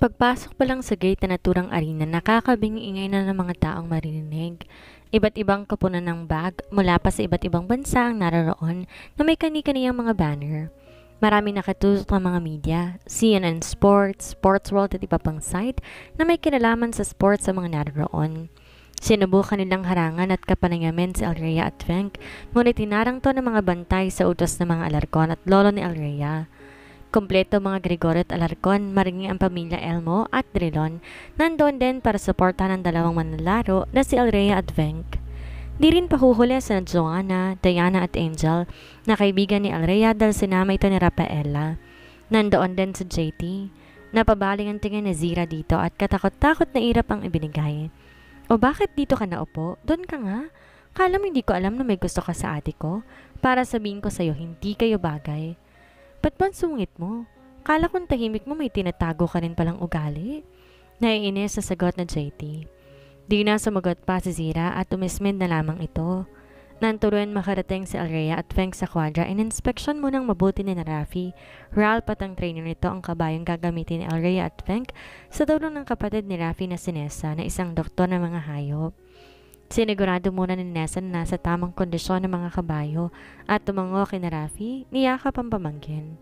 Pagpasok pa lang sa gate na naturang arena, nakakabingi-ingay na ng mga taong maririnig. Iba't ibang kapunan ng bag mula pa sa iba't ibang bansa ang naroroon na may kani-kaniyang mga banner. Marami nakatutok ng mga media, CNN Sports, Sports World at iba pang site na may kinalaman sa sports sa mga naroroon. Sinubukan nilang harangan at kapanayamin si Alrea at Fenk, ngunit tinarang to ng mga bantay sa utos ng mga alarkon at lolo ni Alrea. Kompleto mga Gregorio at Alarcon, maringi ang pamilya Elmo at Drilon, nandoon din para suportahan ang dalawang manlalaro na si Alrea at Venk. Di rin pahuhuli sa Joanna, Diana at Angel na kaibigan ni Alrea dahil sinama ito ni Rafaela. Nandoon din si JT. Napabaling ang tingin ni Zira dito at katakot-takot na irap ang ibinigay. O bakit dito ka naupo? Doon ka nga. Kala mo hindi ko alam na may gusto ka sa ate ko? Para sabihin ko sa'yo hindi kayo bagay. Ba't ba ang sungit mo? Kala kong tahimik mo may tinatago ka rin palang ugali. Naiinis sa sagot na JT. Di na sumagot pa si Zira at umismid na lamang ito. Nanturuan makarating si Alrea at Feng sa kwadra, in-inspection munang mabuti ni na Rafi. Ralph at ang trainer nito ang kabayong gagamitin ni Alrea at Feng sa tulong ng kapatid ni Rafi na si Nessa na isang doktor ng mga hayop. Sinigurado muna ni Nessa na nasa tamang kondisyon ng mga kabayo at tumango kina Rafi, niyakap ang pamangkin.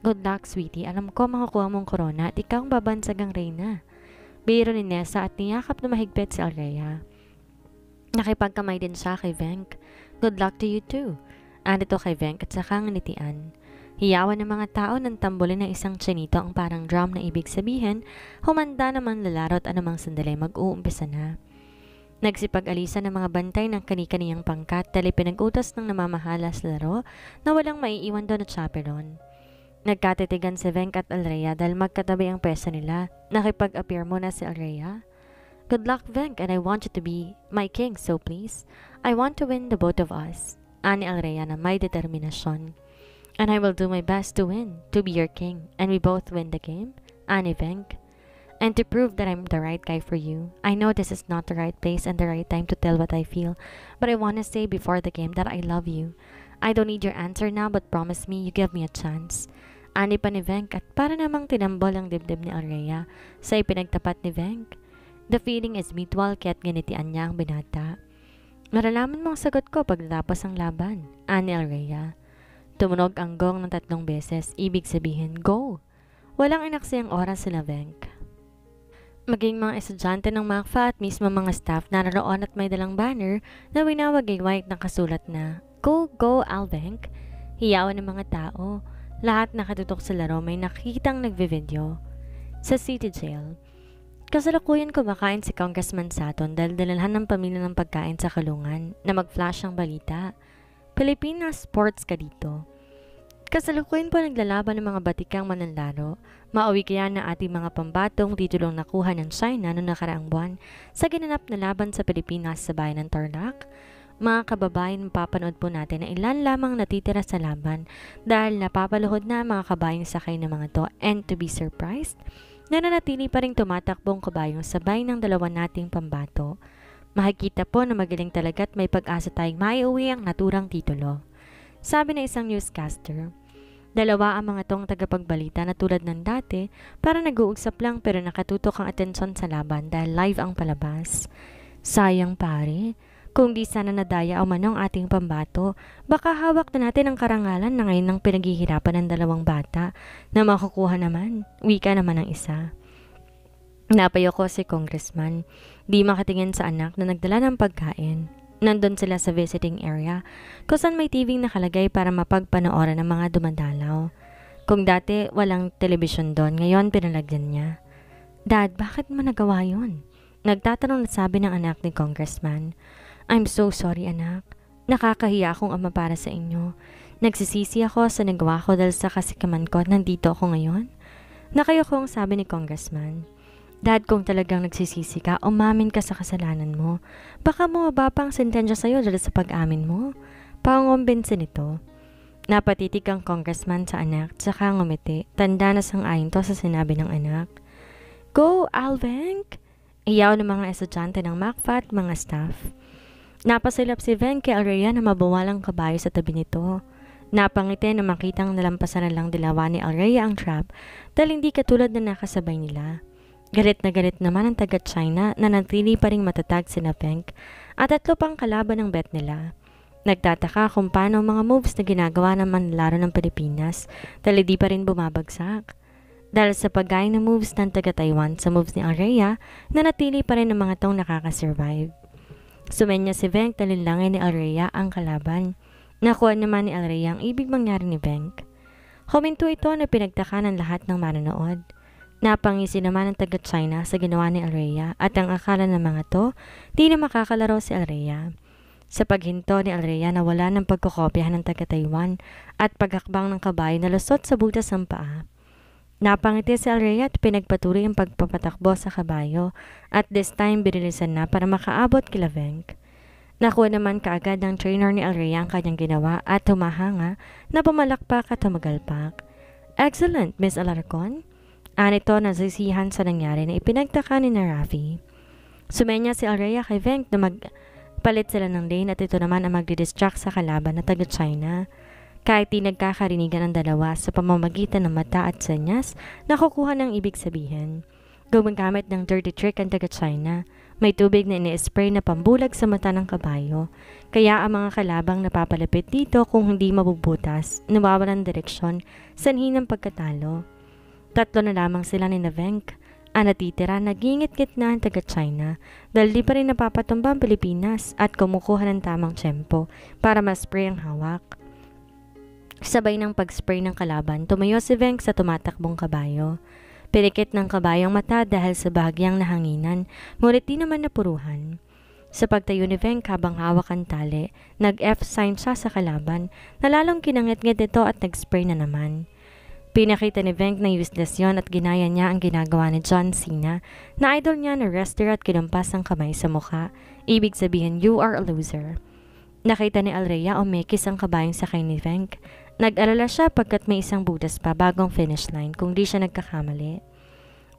Good luck, sweetie. Alam ko makukuha mong corona at ikaw ang babansagang reyna. Biro ni Nessa at niyakap na mahigpit si Alrea. Nakipagkamay din siya kay Venk. Good luck to you too. Andito kay Venk at saka nganitian. Hiyawan ng mga tao ng tambulin ng isang tsinito ang parang drum na ibig sabihin, humanda naman lalaro at anumang sandali mag-uumpisa na. Nagsipag-alisa ng mga bantay ng kani-kaniyang pangkat dahil pinag-utos ng namamahala sa laro na walang maiiwan doon at chaperon. Nagkatitigan si Venk at Alrea dahil magkatabi ang pesa nila. Nakipag-appear muna si Alrea. Good luck, Venk, and I want you to be my king, so please. I want to win the both of us. Ani Alrea na may determinasyon. And I will do my best to win, to be your king, and we both win the game. Ani Venk. And to prove that I'm the right guy for you, I know this is not the right place and the right time to tell what I feel, but I want to say before the game that I love you. I don't need your answer now, but promise me you give me a chance. Ani pa ni Venk at para namang tinambol ang dibdib ni Alrea sa ipinagtapat ni Venk. The feeling is mutual kaya't ganitian niya ang binata. Maralaman mong sagot ko pagtatapos ang laban, ani Alrea. Tumunog ang gong ng 3 beses, ibig sabihin, go! Walang inaksayang oras sila Venk. Maging mga estudyante ng MACFA at mismo mga staff naroon at may dalang banner na winawagay white na kasulat na Go, Go, Alvenk! Hiyawan ng mga tao. Lahat nakatutok sa laro may nakikitang nagve-video. Sa City Jail. Kasalukuyan kumakain si Congressman Saton dahil dalalhan ng pamilya ng pagkain sa kulungan na mag-flash ang balita. Pilipinas sports ka dito. Kasalukuyan po naglalaban ng mga batikang mananlaro. Mauwi kaya na ating mga pambatong titulong nakuha ng China noong nakaraang buwan sa ginanap na laban sa Pilipinas sa bayan ng Tarlac. Mga kababayan, mapapanood po natin na ilan lamang natitira sa laban dahil napapaluhod na mga kabayang sakay ng mga to, and to be surprised, nananatili pa rin tumatakbong kabayong sabay ng dalawa nating pambato. Makikita po na magaling talaga at may pag-asa tayong maiuwi ang naturang titulo. Sabi na isang newscaster. Dalawa ang mga tong tagapagbalita na tulad ng dati para nag-uugsap lang pero nakatutok ang atensyon sa laban dahil live ang palabas. Sayang pare, kung di sana nadaya o manong ating pambato, baka hawak na natin ang karangalan na ngayon ng pinaghihirapan ng dalawang bata na makukuha naman, wika naman ang isa. Napayo ko si Congressman, di makatingin sa anak na nagdala ng pagkain. Nandun sila sa visiting area, kung saan may TV nakalagay para mapagpanooran ng mga dumadalaw. Kung dati walang telebisyon doon, ngayon pinalagyan niya. Dad, bakit mo nagawa yun? Nagtatanong na sabi ng anak ni Congressman. I'm so sorry anak. Nakakahiya akong ama para sa inyo. Nagsisisi ako sa nagawa ko dahil sa kasikaman ko at nandito ako ngayon. Nakayoko ang sabi ni Congressman. Dad, kung talagang nagsisisi ka, umamin ka sa kasalanan mo. Baka bumaba pa ang sentensya sa'yo dahil sa pag-amin mo. Pangombinsin nito. Napatitig ang congressman sa anak, tsaka ngumiti. Tanda na sang-ayon to sa sinabi ng anak. Go, Alvenk! Iyaw ng mga estudyante ng MACFA at mga staff. Napasilap si Venk kay Alrea na mabawalang kabayo sa tabi nito. Napangiti na makitang nalampasan na lang dilawan ni Alrea ang trap dahil hindi katulad na nakasabay nila. Galit na galit naman ang taga-China na natili pa ring matatag sina Venk at 3 pang kalaban ng bet nila. Nagtataka kung paano ang mga moves na ginagawa ng manlalaro ng Pilipinas dahil di pa rin bumabagsak. Dahil sa paggaya ng moves ng taga-Taiwan sa moves ni Alrhea, nanatili pa rin ang mga tong nakakasurvive. Sumenya si Venk na linlangin ni Alrhea ang kalaban. Nakuha naman ni Alrhea ang ibig mangyari ni Venk. Huminto ito na pinagtaka ng lahat ng manonood. Napangisi naman ang taga-China sa ginawa ni Alrhea at ang akala ng mga to, di na makakalaro si Alrhea. Sa paghinto ni Alrhea nawala ng pagkokopyahan ng taga-Taiwan at paghakbang ng kabayo na lusot sa butas ng paa. Napangiti si Alrhea at pinagpatuloy ang pagpapatakbo sa kabayo at this time binilisan na para makaabot kila Venk. Nakuha naman kaagad ng trainer ni Alrhea ang kanyang ginawa at humahanga na pumalakpak at tumagalpak. Excellent, Miss Alarcon! Anito nasisihan sa nangyari na ipinagtaka ni Rafi. Sumenya si Alrhea kay Venk na magpalit sila ng lane at ito naman ang magdidistract sa kalaban na taga-China. Kahit di nagkakarinigan ang dalawa sa pamamagitan ng mata at senyas, nakukuha ng ibig sabihin. Gumagamit ng dirty trick ang taga-China. May tubig na ini-spray na pambulag sa mata ng kabayo. Kaya ang mga kalabang napapalapit dito kung hindi mabubutas, nawawalan direksyon, sanhi ng pagkatalo. 3 na lamang sila ni Venk. Ang natitira, nagingit-ngit na ang taga-China dahil di pa rin napapatumba ang Pilipinas at kumukuha ng tamang tiyempo para ma-spray ang hawak. Sabay ng pag-spray ng kalaban, tumayo si Venk sa tumatakbong kabayo. Pinikit ng kabayong mata dahil sa bahagyang nahanginan, ngunit di naman napuruhan. Sa pagtayo ni Venk habang hawak ang tali, nag-F sign siya sa kalaban na lalong kinangit-ngit ito at nag-spray na naman. Pinakita ni Venk na useless yon at ginaya niya ang ginagawa ni John Cena na idol niya na wrestler at kinumpas ang kamay sa mukha. Ibig sabihin, you are a loser. Nakita ni Alrhea umekis ang kabayong sakay ni Venk. Nag-alala siya pagkat may isang butas pa bagong finish line kung di siya nagkakamali.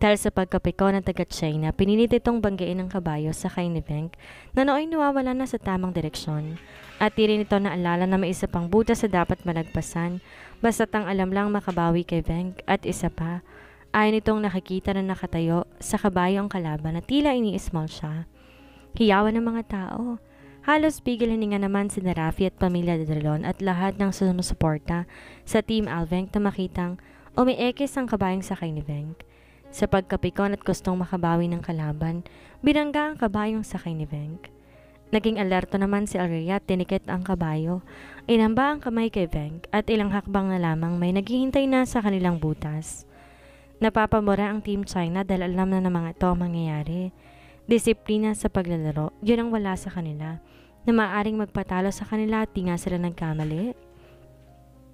Dahil sa pagkapiko ng taga-China, pinilit itong banggain ng kabayo sakay ni Venk na nooy nawawala na sa tamang direksyon. At di rin ito naalala na may isa pang butas sa dapat malagpasan, basta't ang alam lang makabawi kay Venk at isa pa, ayon itong nakikita na nakatayo sa kabayo ang kalaban na tila ini-small siya. Hiyawan ng mga tao. Halos bigil hininga naman si Rafi at pamilya Drilon at lahat ng sumusuporta sa Team Alvenk na makitang umiekis ang kabayong sakay ni Venk. Sa pagkapikon at gustong makabawi ng kalaban, binangga ang kabayong sakay ni Venk. Naging alerto naman si Alrhea at tinikit ang kabayo. Inamba ang kamay kay Venk at ilang hakbang na lamang may naghihintay na sa kanilang butas. Napapamura ang Team China dahil alam na ng mga ito ang mangyayari. Disiplina sa paglalaro, yun ang wala sa kanila, na maaaring magpatalo sa kanila at di nga sila nagkamali.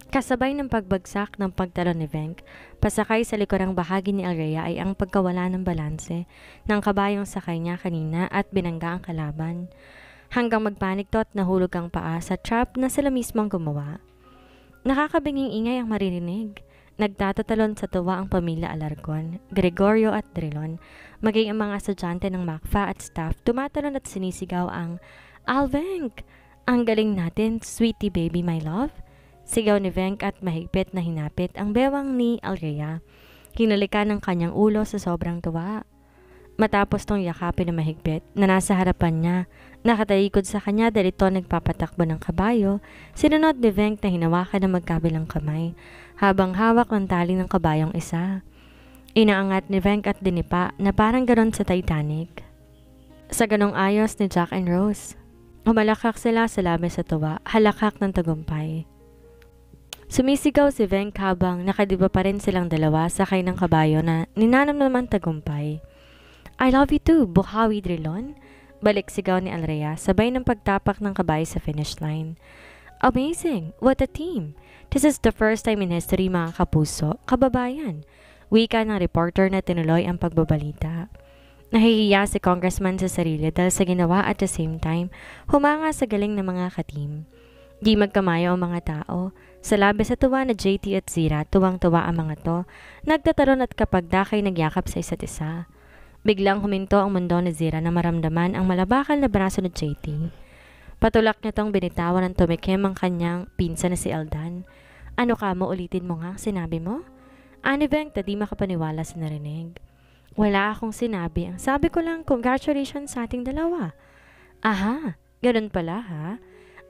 Kasabay ng pagbagsak ng pagtalon ni Venk, pasakay sa likurang bahagi ni Alrhea ay ang pagkawala ng balanse ng kabayong sakay niya kanina at binangga ang kalaban. Hanggang magpanik to at nahulog ang paa sa trap na sila mismong gumawa. Nakakabinging ingay ang maririnig. Nagtatatalon sa tuwa ang pamilya Alarcon, Gregorio at Drilon, maging ang mga estudyante ng MACFA at staff tumatalon at sinisigaw ang Alvenk! Ang galing natin, sweetie baby my love! Sigaw ni Venk at mahigpit na hinapit ang bewang ni Alrhea. Kinalikan ng kanyang ulo sa sobrang tuwa. Matapos tong yakapin na mahigpit na nasa harapan niya, nakatalikod sa kanya dahil ito nagpapatakbo ng kabayo, sinunod ni Venk na hinawakan ng magkabilang kamay habang hawak ng tali ng kabayong isa. Inaangat ni Venk at dinipa na parang ganon sa Titanic. Sa ganong ayos ni Jack and Rose, umalakak sila sa labis sa tuwa, halakak ng tagumpay. Sumisigaw si Venk habang nakadiba pa rin silang dalawa sakay ng kabayo na ninanam naman tagumpay. I love you too, Buhawi Drilon. Balik sigaw ni Alrhea sabay ng pagtapak ng kabayo sa finish line. Amazing! What a team! This is the first time in history mga kapuso, kababayan. Wika ng reporter na tinuloy ang pagbabalita. Nahihiya si congressman sa sarili dahil sa ginawa at the same time, humanga sa galing ng mga ka-team. Di magkamayo ang mga tao. Sa labis sa tuwa na JT at Zira, tuwang-tuwa ang mga to, nagtataron at kapag dakay nagyakap sa isa't isa. Biglang huminto ang mundo ni Zira na maramdaman ang malabakal na braso ni JT. Patulak niya tong binitawan ng tumikim ang kanyang pinsan na si Eldan. Ano ka mo, ulitin mo nga, sinabi mo? Ani Venk, di makapaniwala sa narinig. Wala akong sinabi. Ang sabi ko lang, congratulations sa ating dalawa. Aha, ganun pala ha?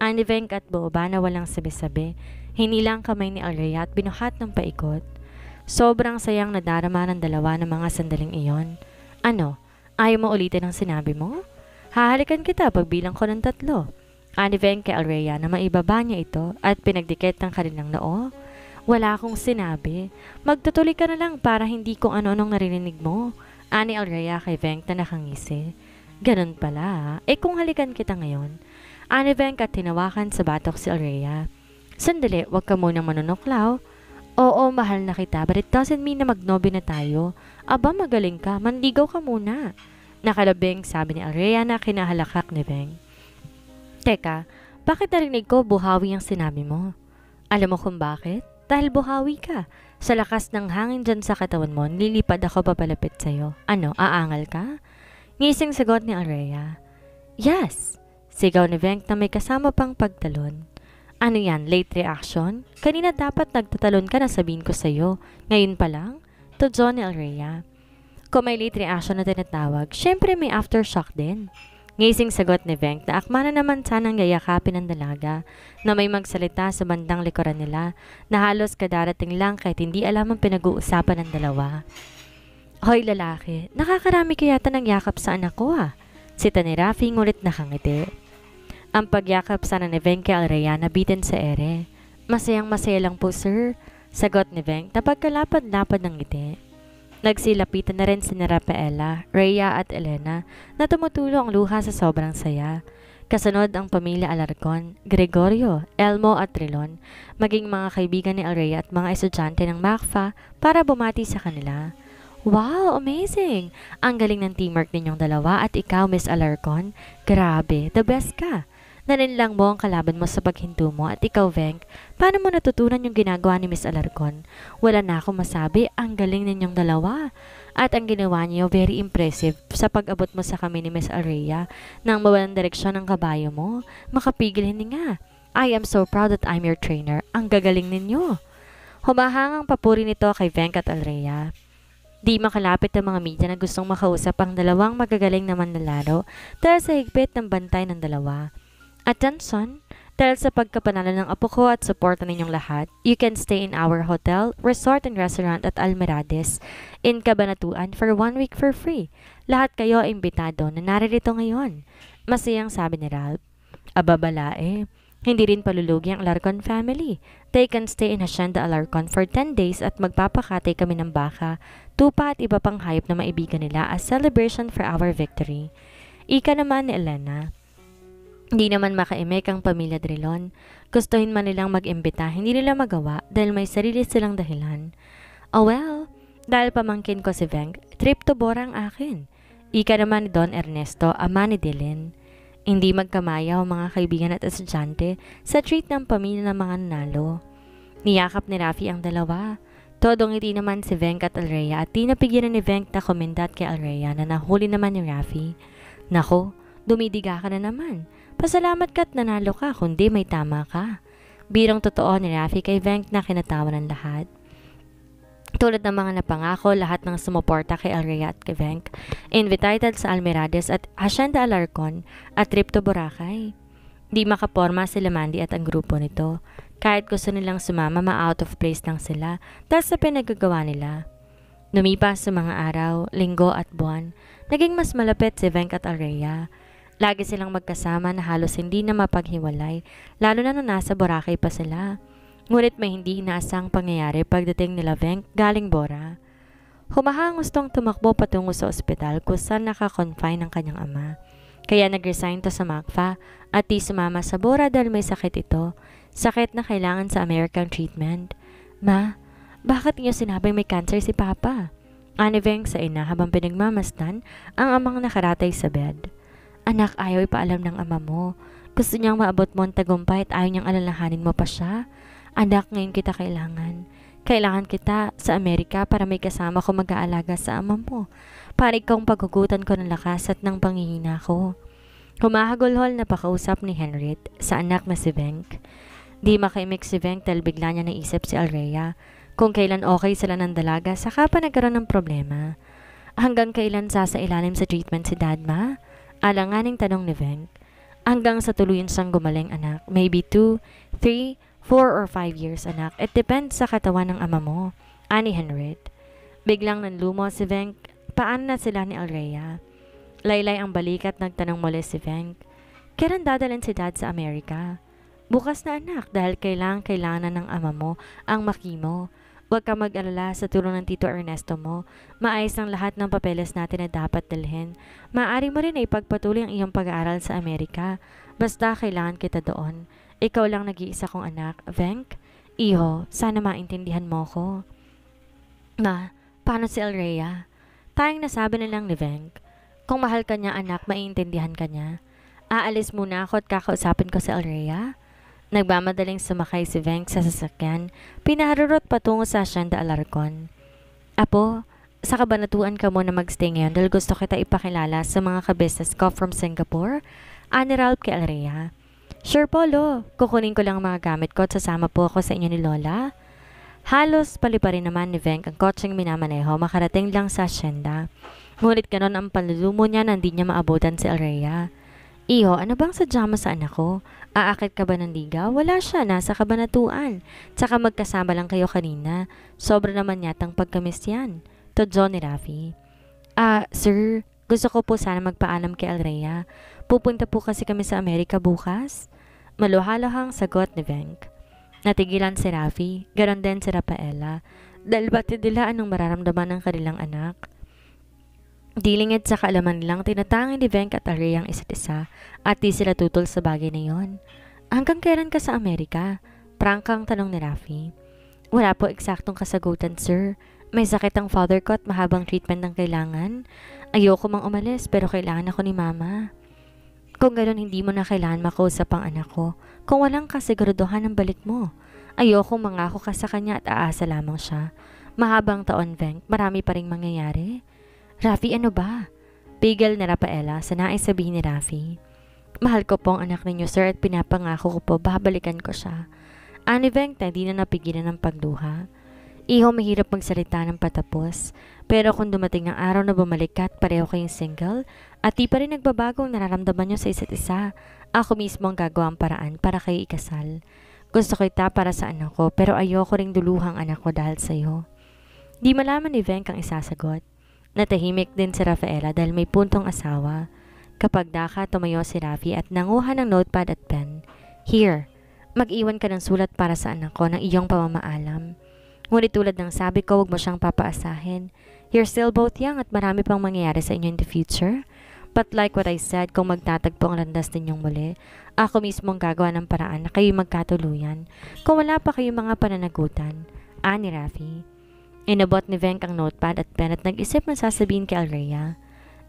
Ani Venk at Boba na walang sabi-sabi, hinilang kamay ni Alrea at binuhat ng paikot. Sobrang sayang nadarama ng dalawa ng mga sandaling iyon. Ano, ayaw mo ulitin ang sinabi mo? Hahalikan kita pagbilang ko ng 3. Ani Venk kay Alrea na maibaba niya ito at pinagdikit ng kanilang noo. Wala akong sinabi. Magtutuloy ka na lang para hindi kung ano-anong narinig mo. Ani Alrea kay Venk na nakangisi. Ganun pala. Kung halikan kita ngayon. Ani Venk at tinawakan sa batok si Alrea. Sandali, wag ka munang manunuklaw. Oo, mahal na kita, but it doesn't mean na magnobi na tayo. Aba, magaling ka. Manligaw ka muna. Nakalabing sabi ni Alrea na kinahalakak ni Venk. Teka, bakit narinig ko buhawi ang sinabi mo? Alam mo kung bakit? Dahil buhawi ka. Sa lakas ng hangin dyan sa katawan mo, nililipad ako papalapit sa'yo. Ano, aangal ka? Ngising sagot ni Alrea. Yes! Sigaw ni Venk na may kasama pang pagtalon. Ano yan, late reaction? Kanina dapat nagtatalon ka na sabihin ko sa'yo. Ngayon pa lang? Tudyo ni Alrea. Kung may late reaction na tinatawag, syempre may aftershock din. Ngising sagot ni Venk na akma na naman sanang yayakapin ng dalaga na may magsalita sa bandang likuran nila na halos kadarating lang kahit hindi alam ang pinag-uusapan ng dalawa. Hoy lalaki, nakakarami kaya yata ng yakap sa anak ko ah. Sita ni Rafi ngulit nakangiti. Ang pagyakap sana ni Venk kay Alrea nabitin sa ere. Masayang masaya lang po sir, sagot ni Venk na pagkalapad-lapad ng ngiti. Nagsilapitan na rin si Rafaela, Rhea at Elena na tumutulong ang luha sa sobrang saya. Kasunod ang pamilya Alarcon, Gregorio, Elmo at Trilon, maging mga kaibigan ni Alrea at mga estudyante ng MACFA para bumati sa kanila. Wow, amazing! Ang galing ng teamwork ninyong dalawa at ikaw, Miss Alarcon. Grabe, the best ka! Naninlang mo ang kalaban mo sa paghinto mo at ikaw, Venk, paano mo natutunan yung ginagawa ni Miss Alarcon? Wala na akong masabi, ang galing ninyong dalawa. At ang ginawa niyo, very impressive sa pag-abot mo sa kami ni Miss Alrea nang mawalang direksyon ng kabayo mo. Makapigil hindi nga. I am so proud that I'm your trainer. Ang gagaling ninyo. Humahangang papuri nito kay Venk at Alrea. Di makalapit ang mga media na gustong makausap ang dalawang magagaling na manlalaro dahil sa higpit ng bantay ng dalawa. Attention! Dahil sa pagkapanalo ng apo ko at suporta ninyong lahat, you can stay in our hotel, resort and restaurant at Almerades in Cabanatuan for 1 week for free. Lahat kayo ay imbitado na naririto ngayon. Masayang sabi ni Ralph. Ababalae. Hindi rin palulugi ang Alarcon family. They can stay in Hacienda Alarcon for 10 days at magpapakatay kami ng baka, tupa at iba pang hayop na maibigan nila as celebration for our victory. Ika naman ni Elena. Hindi naman makaimik ang pamilya Drilon. Gustuhin man nilang mag-imbita, hindi nila magawa dahil may sarili silang dahilan. Oh well, dahil pamangkin ko si Venk, trip to Bora ang akin. Ika naman ni Don Ernesto, ama ni Dylan. Hindi magkamaya ang mga kaibigan at estudyante sa treat ng pamilya ng mga nanalo. Niyakap ni Rafi ang dalawa. Todong ngiti naman si Venk at Alrea at di napigilan ni Venk na komendat kay Alrea na nahuli naman ni Rafi. Nako, dumidiga ka na naman. Pasalamat ka't nanalo ka kundi may tama ka. Birong totoo ni Rafi kay Venk na kinatawa ng lahat. Tulad ng mga napangako, lahat ng sumuporta kay Alrea at kay Venk, invited sa Almerades at Hacienda Alarcon at trip to Boracay. Di makaporma sila Mandy at ang grupo nito. Kahit gusto nilang sumama, ma-out of place lang sila dahil sa pinagagawa nila. Lumipas sa mga araw, linggo at buwan, naging mas malapit si Venk at Alrea. Lagi silang magkasama na halos hindi na mapaghiwalay, lalo na nung nasa Boracay pa sila. Ngunit may hindi inaasang pangyayari pagdating nila Venk galing Bora. Humahang gustong tumakbo patungo sa ospital kung saan nakakonfine ang kanyang ama. Kaya nag-resign to sa MACFA at di sumama sa Bora dahil may sakit ito. Sakit na kailangan sa American treatment. Ma, bakit niyo sinabing may cancer si Papa? Ani Venk sa ina habang pinagmamasdan ang amang nakaratay sa bed. Anak, ayaw ipaalam ng ama mo. Gusto niyang maabot mo ang tagumpay at ayaw niyang alalahanin mo pa siya. Anak, ngayon kita kailangan. Kailangan kita sa Amerika para may kasama ko mag-aalaga sa ama mo. Para ikaw ang paghugutan ko ng lakas at ng panghihina ko. Humahagulhol na pakausap ni Henriette sa anak na si Venk. Di makaimik si Venk dahil bigla niya naisip si Alrea. Kung kailan okay sila ng dalaga, saka pa nagkaroon ng problema. Hanggang kailan sasailalim sa treatment si Dad, ma? Alanganing tanong ni Venk. Hanggang sa tuluyan siyang gumaling, anak. Maybe 2, 3, 4 or 5 years, anak. It depends sa katawan ng ama mo. Ani Henriette. Biglang nanlumo si Venk. Paano na sila ni Alrea? Laylay ang balikat, nagtanong muli si Venk. Kailan dadalhin si Dad sa Amerika? Bukas na, anak, dahil kailangan ng ama mo ang makimo. Huwag ka mag-alala, sa tulong ng Tito Ernesto mo. Maayos ang lahat ng papeles natin na dapat dalhin. Maaari mo rin na ipagpatuloy ang iyong pag-aaral sa Amerika. Basta kailangan kita doon. Ikaw lang nag-iisa kong anak. Venk? Iho, sana maintindihan mo ko. Ma, paano si Alrea? Tayong nasabi na lang ni Venk. Kung mahal ka niya, anak, maiintindihan ka niya. Aalis muna ako at kakausapin ko si Alrea. Nagmamadaling sumakay si Venk sa sasakyan, pinaharurot patungo sa Hacienda Alarcon. Apo, sa kabanatuan ka muna magstay ngayon dahil gusto kita ipakilala sa mga kabisnes ko from Singapore. Ani Ralph kay Alrea. Sure po, Lo. Kukunin ko lang ang mga gamit ko at sasama po ako sa inyo ni Lola. Halos palipa rin naman ni Venk ang kotseng minamaneho, makarating lang sa Hacienda. Ngunit ganon ang panlulumo niya na hindi niya maabutan si Alrea. Iho, ano bang sadya mo sa anak ko? Aakit ka ba ng ligaw? Wala siya, nasa kabanatuan. Tsaka magkasama lang kayo kanina. Sobra naman yatang pagkamis yan. To John ni Rafi. Sir, gusto ko po sana magpaalam kay Alrea. Pupunta po kasi kami sa Amerika bukas. Maluhalohang sagot ni Venk. Natigilan si Rafi, ganon din si Rafaela. Dahil batid nila anong mararamdaman ng kanilang anak. Dilingid sa kaalaman nilang tinatangin ni Venk at Alrea ang isa't isa at di sila tutol sa bagay na yon. Hanggang kailan ka sa Amerika? Prangkang tanong ni Rafi. Wala po eksaktong kasagutan, sir. May sakit ang father ko at mahabang treatment ang kailangan. Ayoko mang umalis pero kailangan ako ni mama. Kung gano'n hindi mo na kailangan makausap ang anak ko kung walang kasiguraduhan ng balik mo. Ayoko mangako ka sa kanya at aasa lamang siya. Mahabang taon, Venk, marami pa ring mangyayari. Rafi, ano ba? Pigil na Rafaela sa nais sabihin ni Rafi. Mahal ko po ang anak ninyo, sir, at pinapangako ko po babalikan ko siya. Ani Venk na di na napigilan ng pagluha. Iho, mahirap magsalita ng patapos. Pero kung dumating ang araw na bumalik ka at pareho kayong single at di pa rin nagbabago ang nararamdaman nyo sa isa't isa, ako mismo ang gagawa ang paraan para kayo ikasal. Gusto kita para sa anak ko pero ayoko ring duluhang anak ko dahil sa'yo. Di malaman ni Venk ang isasagot. Natahimik din si Rafaela dahil may puntong asawa. Kapag daka, tumayo si Rafi at nanguha ng notepad at pen. Here, mag-iwan ka ng sulat para sa anak ko ng iyong pamamaalam. Ngunit tulad ng sabi ko, huwag mo siyang papaasahin. You're still both young at marami pang mangyayari sa inyo in the future. But like what I said, kung magtatagpo ang landas ninyong muli, ako mismo ang gagawa ng paraan na kayo magkatuluyan kung wala pa kayong mga pananagutan. Ani Rafi. Inabot ni Venk ang notepad at pen at nag-isip na sasabihin kay Alrea.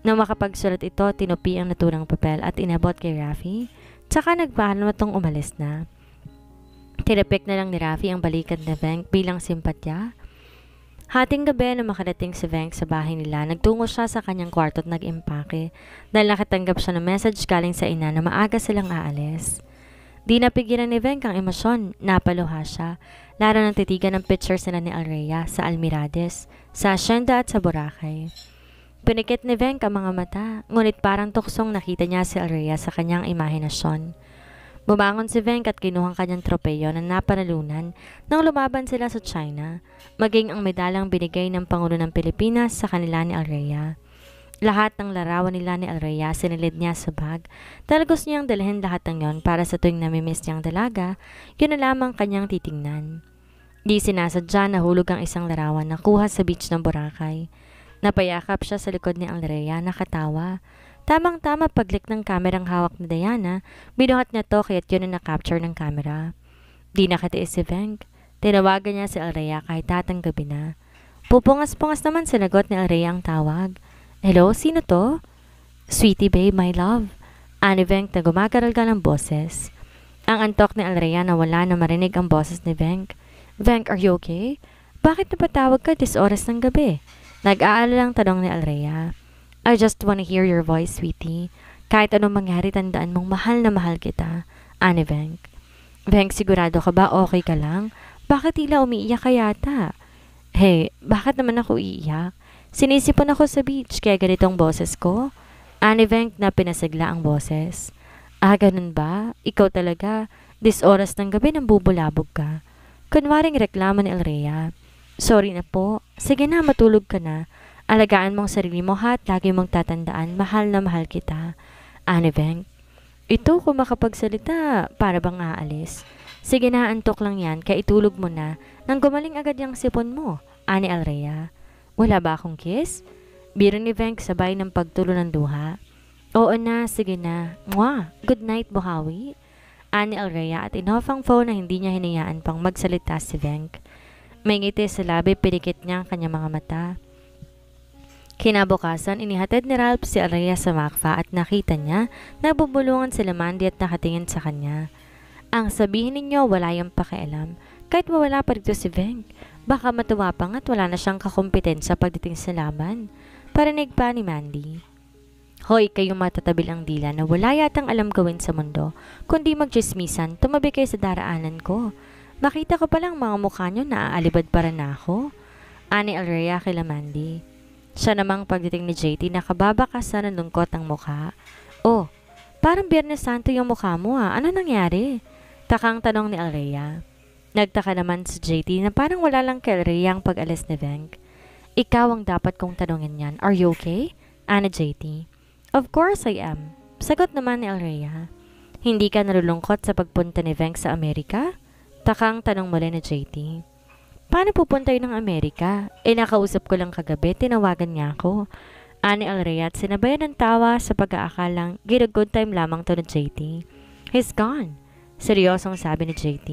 Nang makapagsulat ito, tinupi ang naturang papel at inabot kay Rafi. Tsaka nagpaalam itong umalis na. Tinapik na lang ni Rafi ang balikat ni Venk bilang simpatya. Hating gabi na makarating si Venk sa bahay nila, nagtungo siya sa kanyang kwarto at nag-impake dahil nakatanggap siya ng message galing sa ina na maaga silang aalis. Di napigilan ni Venk ang emosyon, napaluha siya, lalo nang titigan ng pictures nila ni Alrea sa Almirades, sa Hacienda at sa Boracay. Pinikit ni Venk ang mga mata, ngunit parang tuksong nakita niya si Alrea sa kanyang imahinasyon. Bumangon si Venk at kinuhang kanyang tropeyo na napanalunan nang lumaban sila sa China, maging ang medalang binigay ng Pangulo ng Pilipinas sa kanila ni Alrea. Lahat ng larawan nila ni Alrea sinilid niya sa bag dahil gusto niyang dalhin lahat ng yon para sa tuwing namimiss niyang dalaga, yun na lamang kanyang titingnan. Di sinasadya nahulog ang isang larawan na kuha sa beach ng Boracay. Napayakap siya sa likod ni Alrea, nakatawa. Tamang-tama paglik ng kamerang hawak ni Diana, binuhat niya to kaya't yun na nakapture ng kamera. Di nakatiis si Venk. Tinawagan niya si Alrea kahit tatang gabi na. Pupungas-pungas naman sinagot ni Alrea ang tawag. Hello, sino to? Sweetie babe, my love. Ani Venk na gumagaralga ng boses. Ang antok ni Alrea na wala na marinig ang boses ni Venk. Venk, are you okay? Bakit napatawag ka this oras ng gabi? Nag-aalalang tanong ni Alrea. I just wanna hear your voice, sweetie. Kahit anong mangyari, tandaan mong mahal na mahal kita. Ani Venk. Venk, sigurado ka ba okay ka lang? Bakit tila umiiyak ka yata? Hey, bakit naman ako iiyak? Sinisipon ako sa beach kaya ganitong boses ko. Ani Venk na pinasigla ang boses. Ganun ba? Ikaw talaga. This oras ng gabi nang bubulabog ka. Kunwaring reklamo ni Elrea. Sorry na po. Sige na, matulog ka na. Alagaan mong sarili mo ha at lagi mong tatandaan, mahal na mahal kita. Ani Venk. Ito kung makapagsalita, para bang aalis. Sige na, antok lang yan, kaya itulog mo na, nang gumaling agad yung sipon mo. Ani Elrea. Wala ba akong kiss? Biro ni Venk sabay ng pagtulo ng duha. Oo na, sige na. Mwah! Good night, Buhawi. Ani Elrea at inoff ang phone na hindi niya hinayaan pang magsalita si Venk. May ngiti sa labi, pinikit niya ang kanyang mga mata. Kinabukasan, inihatid ni Ralph si Elrea sa Macfa at nakita niya na bubulungan sila Mandy at nakatingin sa kanya. Ang sabihin ninyo, wala yung pakialam. Kahit mawala pa rito si Venk, baka matuwa pa nga't wala na siyang kakumpetensya pagdating sa laban. Parinig pa ni Mandy. Hoy, kayong matatabil ang dila na wala yatang alam gawin sa mundo, kundi magchismisan, tumabi kayo sa daraanan ko. Makita ko palang mga mukha nyo na aalibad para na ako. Ani Elrea kila Mandy. Siya namang pagdating ni JT nakababakasan ng lungkot ang mukha. Oh, parang Biyernes Santo yung mukha mo ha. Ano nangyari? Takang tanong ni Elrea. Nagtaka naman si JT na parang wala lang kay Elrea ang pag-alis ni Venk. Ikaw ang dapat kong tanongin yan. Are you okay? Ana JT. Of course I am. Sagot naman ni Elrea. Hindi ka nalulungkot sa pagpunta ni Venk sa Amerika? Takang tanong muli ni JT. Paano pupunta yun ng Amerika? Nakausap ko lang kagabi, tinawagan niya ako. Ani Elrea at sinabayan ng tawa sa pag-aakalang good time lamang to ni JT. He's gone. Seryosong sabi ni JT.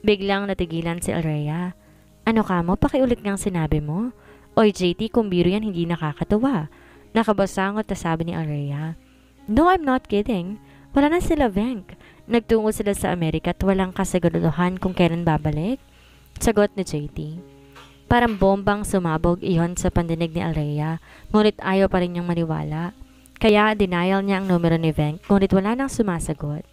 Biglang natigilan si Elrea. Ano ka mo? Pakiulit ngang sinabi mo? Oy JT, kung biro yan hindi nakakatuwa. Nakabasangot na sabi ni Elrea. No, I'm not kidding. Wala na sila Venk. Nagtungo sila sa Amerika at walang kasiguruduhan kung kailan babalik. Sagot ni JT. Parang bombang sumabog iyon sa pandinig ni Elrea, ngunit ayaw pa rin niyang maniwala. Kaya denial niya ang numero ni Venk, ngunit wala nang sumasagot.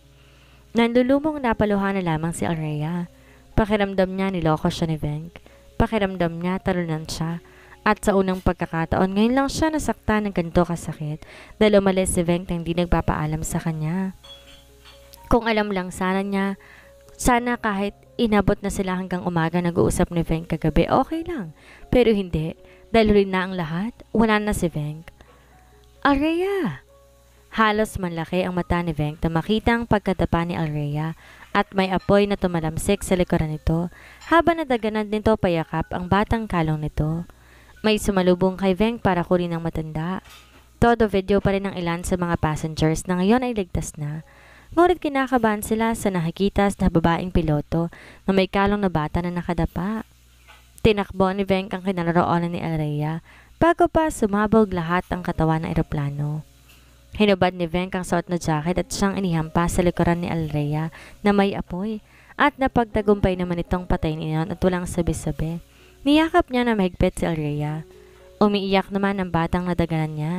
Nandulumong napaluhan na lamang si Elrea. Pakiramdam niya niloko siya ni Venk. Pakiramdam niya talunan siya. At sa unang pagkakataon, ngayon lang siya nasaktan ng ganito kasakit dahil umalis si Venk na hindi nagpapaalam sa kanya. Kung alam lang sana niya, sana kahit inabot na sila hanggang umaga nag-uusap ni Venk kagabi, okay lang. Pero hindi, dahil rin na ang lahat, wala na si Venk. Elrea! Halos manlaki ang mata ni Venk na makita ang pagkatapa ni Elrea at may apoy na tumalamsik sa likuran nito habang nadaganan nito payakap ang batang kalong nito. May sumalubong kay Venk para kunin ang matanda. Todo video pa rin ng ilan sa mga passengers na ngayon ay ligtas na. Ngunit kinakabahan sila sa nakikita na babaeng piloto na may kalong na bata na nakadapa. Tinakbo ni Venk ang kinaroroonan ni Elrea bago pa sumabog lahat ang katawan ng eroplano. Hinubad ni Venk ang suot na jacket at siyang inihampas sa likuran ni Elrea na may apoy at napagtagumpay naman itong patayin iyon at walang sabi-sabi. Niyakap niya na mahigpit si Elrea. Umiiyak naman ang batang nadaganan niya.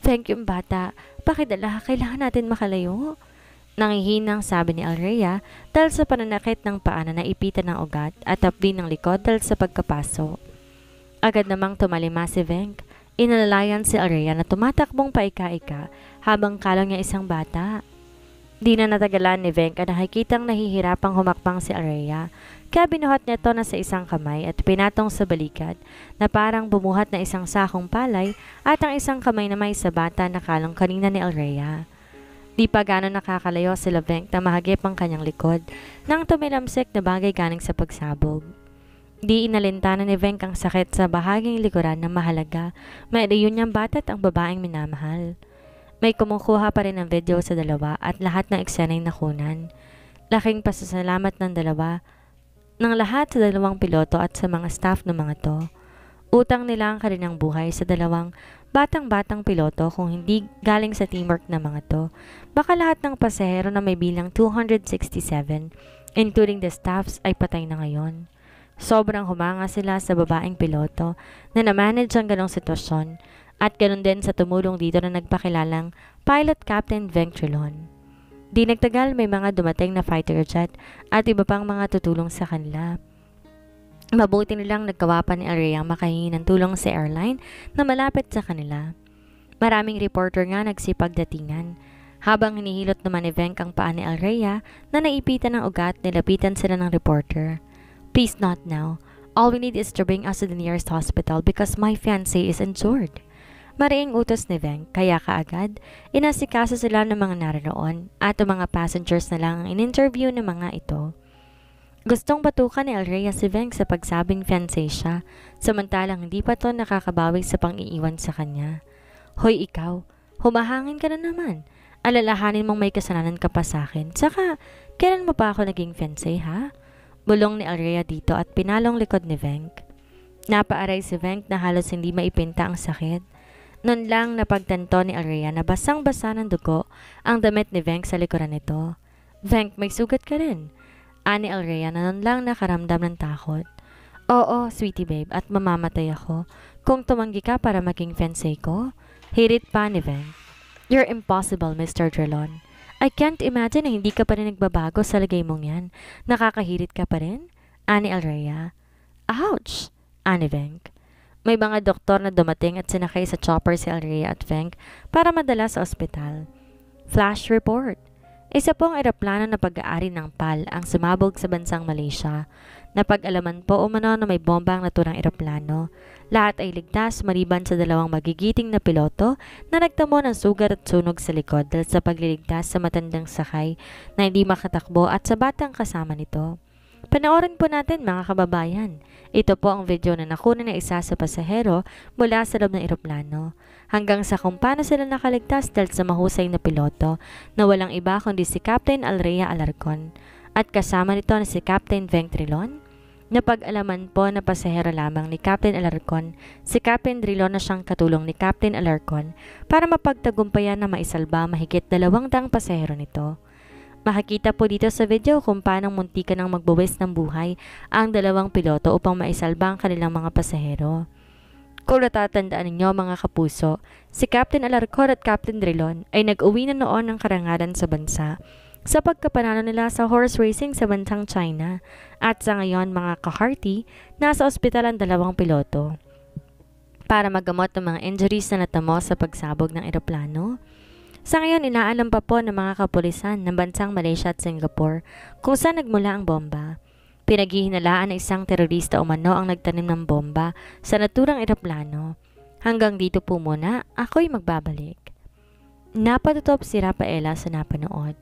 Thank you bata, pakidala, kailangan natin makalayo. Nangihinang sabi ni Elrea dahil sa pananakit ng paa na naipitan ng ugat at tapdi ng likod dahil sa pagkapaso. Agad namang tumalima si Venk. Inalalayan si Elrea na tumatakbong paika-ika habang kalong niya isang bata. Di na natagalan ni Venk na nakikitang nahihirapang humakbang si Elrea. Kaya binuhat niya ito na sa isang kamay at pinatong sa balikat na parang bumuhat na isang sakong palay at ang isang kamay na may sa bata na kalong kanina ni Elrea. Di pa gano'n nakakalayo sila Venk na mahagip ang kanyang likod nang tumilamsik na bagay galing sa pagsabog. Di inalintana ni Venk ang sakit sa bahaging likuran na mahalaga, may iyon niyang bata at ang babaeng minamahal. May kumukuha pa rin ng video sa dalawa at lahat ng eksena'y nakunan. Laking pasasalamat ng lahat sa dalawang piloto at sa mga staff ng mga to. Utang nila ang kanilang buhay sa dalawang batang-batang piloto kung hindi galing sa teamwork ng mga to. Baka lahat ng pasahero na may bilang 267, including the staffs, ay patay na ngayon. Sobrang humanga sila sa babaeng piloto na na-manage ang ganong sitwasyon at ganoon din sa tumulong dito na nagpakilalang Pilot Captain Venk Trilon. Di nagtagal may mga dumating na fighter jet at iba pang mga tutulong sa kanila. Mabuti nilang naggawa pa ni Alrea makahingi ng tulong sa airline na malapit sa kanila. Maraming reporter nga nagsipagdatingan. Habang hinihilot naman ni Venk ang paa ni Alrea na naipitan ng ugat, nilapitan sila ng reporter. Please not now. All we need is to bring us to the nearest hospital because my fiancé is injured. Mariing utos ni Venk, kaya kaagad, inasikaso sila ng mga naroon at ang mga passengers na lang ang in-interview ng mga ito. Gustong batukan ni Alrea si Venk sa pagsabing fiancé siya, samantalang hindi pa to nakakabawi sa pang-iiwan sa kanya. Hoy ikaw, humahangin ka na naman. Alalahanin mong may kasalanan ka pa sa akin. Saka, kailan mo pa ako naging fiancé ha? Bulong ni Alrea dito at pinalong likod ni Venk. Napaaray si Venk na halos hindi maipinta ang sakit. Noon lang napagtanto ni Alrea na basang-basa ng dugo ang damit ni Venk sa likuran nito. Venk, may sugat ka rin. Ani Alrea na noon lang nakaramdam ng takot. Oo, sweetie babe, at mamamatay ako kung tumanggi ka para maging fiancé ko. Hirit pa ni Venk. You're impossible, Mr. Drelon. I can't imagine na hindi ka pa rin nagbabago sa lagay mong yan. Nakakahirit ka pa rin? Ani Alrea. Ouch! Ani Venk. May mga doktor na dumating at sinakay sa chopper si Alrea at Venk para madala sa ospital. Flash report. Isa pong eroplano na pag-aari ng PAL ang sumabog sa bansang Malaysia. Napag-alaman po umano na may bomba ang naturang eroplano. Lahat ay ligtas maliban sa dalawang magigiting na piloto na nagtamo ng sugat at sunog sa likod dahil sa pagliligtas sa matandang sakay na hindi makatakbo at sa batang kasama nito. Panoorin po natin mga kababayan. Ito po ang video na nakuna ng isa sa pasahero mula sa loob ng eroplano. Hanggang sa kung paano sila nakaligtas dahil sa mahusay na piloto na walang iba kundi si Captain Alrea Alarcon at kasama nito na si Captain Venk Drilon. Napag-alaman po na pasahero lamang ni Captain Alarcon si Captain Drilon na siyang katulong ni Captain Alarcon para mapagtagumpayan na maisalba mahigit 200 pasahero nito. Makikita po dito sa video kung paano muntikan ng magbuwis ng buhay ang dalawang piloto upang maisalba ang kanilang mga pasahero. Kung natatandaan ninyo mga kapuso, si Captain Alarcon at Captain Drilon ay nag-uwi na noon ng karangalan sa bansa sa pagkapanalo nila sa horse racing sa bansang China at sa ngayon mga kaharti, nasa ospital ang dalawang piloto para magamot ng mga injuries na natamo sa pagsabog ng eroplano. Sa ngayon, inaalam pa po ng mga kapulisan ng bansang Malaysia at Singapore kung saan nagmula ang bomba. Pinaghihinalaan na isang terorista umano ang nagtanim ng bomba sa naturang eroplano. Hanggang dito po muna, ako'y magbabalik. Napatutop si Rafaela sa napanood.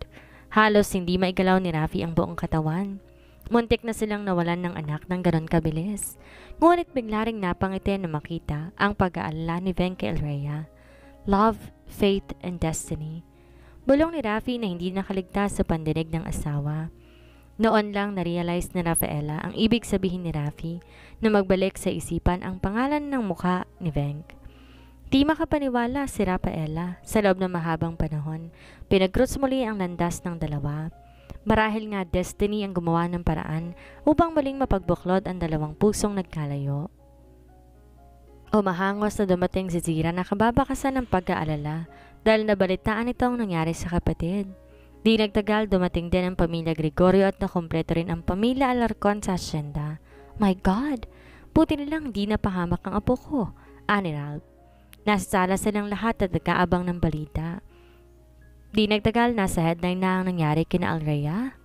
Halos hindi maigalaw ni Rafi ang buong katawan. Muntik na silang nawalan ng anak ng ganon kabilis. Ngunit bigla ring napangiti na makita ang pag-aalala ni Venk kay Alrea. Love, faith, and destiny. Bulong ni Rafi na hindi nakaligtas sa pandinig ng asawa. Noon lang na-realize ni Rafaela ang ibig sabihin ni Rafi na magbalik sa isipan ang pangalan ng mukha ni Venk. Di makapaniwala si Rafaela sa loob ng mahabang panahon. Pinag-cross muli ang landas ng dalawa. Marahil nga destiny ang gumawa ng paraan upang muling mapagbuklod ang dalawang pusong nagkalayo. Umahangos na dumating si Zira na kababakasan ng pag-aalala dahil nabalitaan itong nangyari sa kapatid. Di nagtagal dumating din ang pamilya Gregorio at nakumpleto rin ang pamilya Alarcon sa asyenda. My God! Buti nilang di napahamak ang apo ko, ani Ralph. Nasa sala silang lahat at nagkaabang ng balita. Di nagtagal nasa headline na ang nangyari kina Alrea.